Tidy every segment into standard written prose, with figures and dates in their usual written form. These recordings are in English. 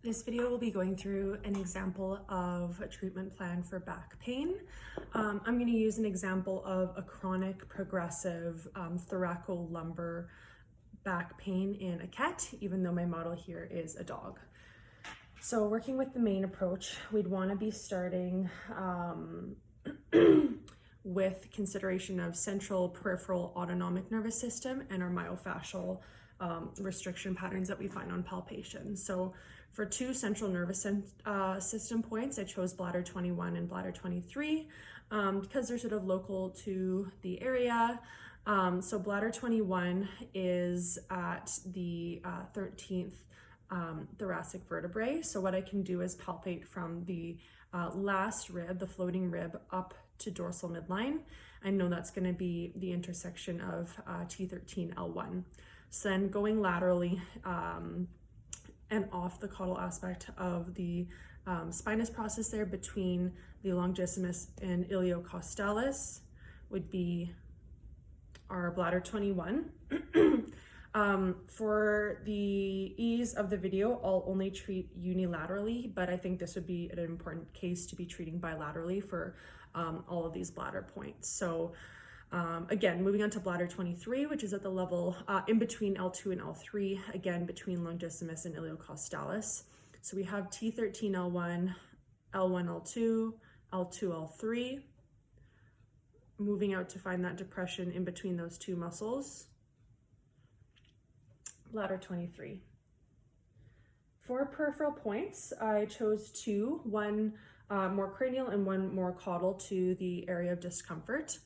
This video will be going through an example of a treatment plan for back pain. I'm going to use an example of a chronic progressive thoracolumbar back pain in a cat, even though my model here is a dog. So working with the main approach, we'd want to be starting with consideration of central peripheral autonomic nervous system and our myofascial restriction patterns that we find on palpation. So for two central nervous system points, I chose bladder 21 and bladder 23 because they're sort of local to the area. So bladder 21 is at the 13th thoracic vertebrae. So what I can do is palpate from the last rib, the floating rib, up to dorsal midline. I know that's going to be the intersection of T13L1. So then going laterally and off the caudal aspect of the spinous process there between the longissimus and iliocostalis would be our bladder 21. For the ease of the video, I'll only treat unilaterally, but I think this would be an important case to be treating bilaterally for all of these bladder points. So again, moving on to bladder 23, which is at the level in between L2 and L3, again, between longissimus and iliocostalis. So we have T13L1, L1L2, L2L3, moving out to find that depression in between those two muscles. Bladder 23. For peripheral points, I chose two, one more cranial and one more caudal to the area of discomfort.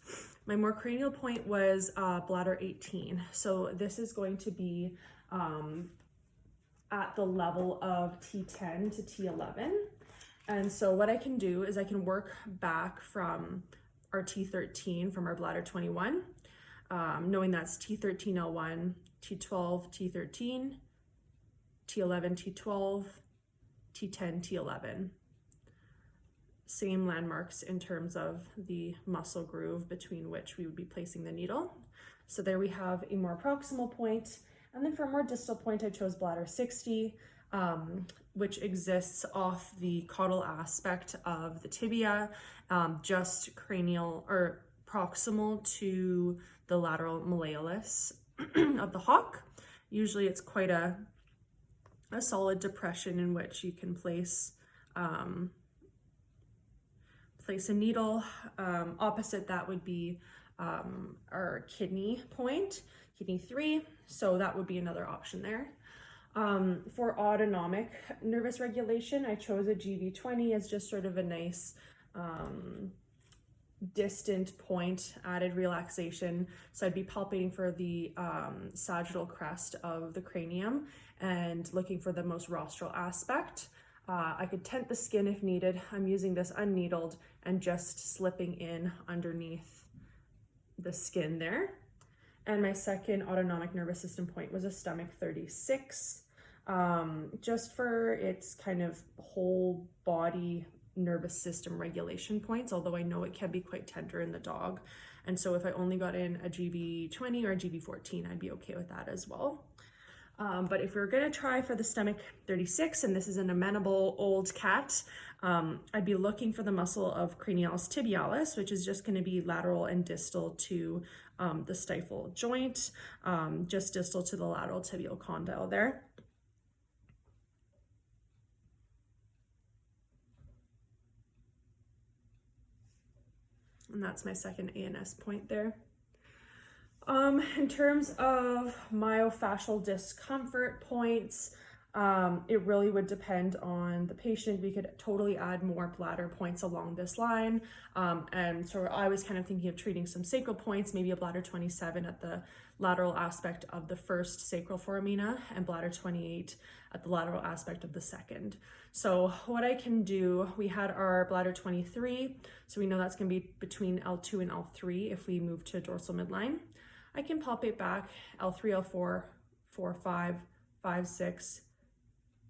My more cranial point was bladder 18. So this is going to be at the level of T10 to T11. And so what I can do is I can work back from our T13 from our bladder 21, knowing that's T13L1, T12, T13, T11, T12, T10, T11. Same landmarks in terms of the muscle groove between which we would be placing the needle. So there we have a more proximal point. And then for a more distal point, I chose bladder 60, which exists off the caudal aspect of the tibia, just cranial or proximal to the lateral malleolus of the hock. Usually it's quite a solid depression in which you can place a needle. Opposite that would be our kidney point, kidney 3. So that would be another option there. For autonomic nervous regulation, I chose a GV20 as just sort of a nice distant point, added relaxation. So I'd be palpating for the sagittal crest of the cranium and looking for the most rostral aspect. I could tent the skin if needed. I'm using this unneedled and just slipping in underneath the skin there. And my second autonomic nervous system point was a stomach 36, just for its kind of whole body nervous system regulation points, although I know it can be quite tender in the dog. And so if I only got in a GV20 or a GV14, I'd be okay with that as well. But if we're gonna try for the stomach 36, and this is an amenable old cat, I'd be looking for the muscle of cranialis tibialis, which is just gonna be lateral and distal to the stifle joint, just distal to the lateral tibial condyle there. And that's my second ANS point there. In terms of myofascial discomfort points, it really would depend on the patient. We could totally add more bladder points along this line. And so I was kind of thinking of treating some sacral points, maybe a bladder 27 at the lateral aspect of the first sacral foramina and bladder 28 at the lateral aspect of the second. So what I can do, we had our bladder 23, so we know that's going to be between L2 and L3 if we move to dorsal midline. I can palpate back L3, L4, 4, 5, 5, 6,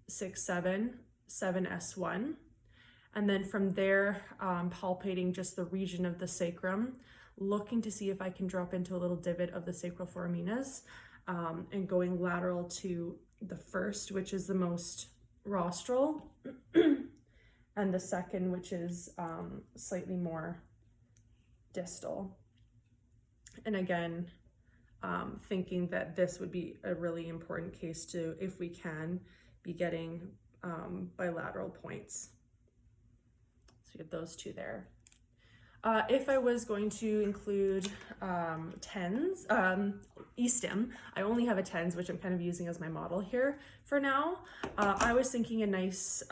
6, 7, 7, S1. And then from there, palpating just the region of the sacrum, looking to see if I can drop into a little divot of the sacral foraminas, and going lateral to the first, which is the most rostral, and the second, which is slightly more distal. And again, thinking that this would be a really important case to, if we can, be getting bilateral points. So you have those two there. If I was going to include tens, e-stim, I only have a tens, which I'm kind of using as my model here for now. I was thinking a nice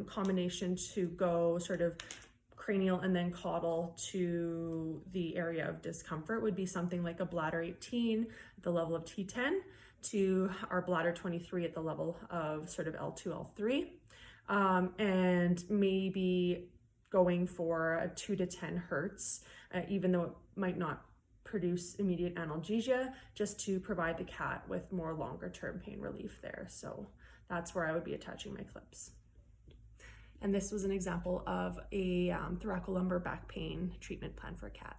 combination to go sort of cranial and then caudal to the area of discomfort would be something like a bladder 18 at the level of T10 to our bladder 23 at the level of sort of L2, L3, and maybe going for a 2 to 10 hertz, even though it might not produce immediate analgesia, just to provide the cat with more longer term pain relief there. So that's where I would be attaching my clips. And this was an example of a thoracolumbar back pain treatment plan for a cat.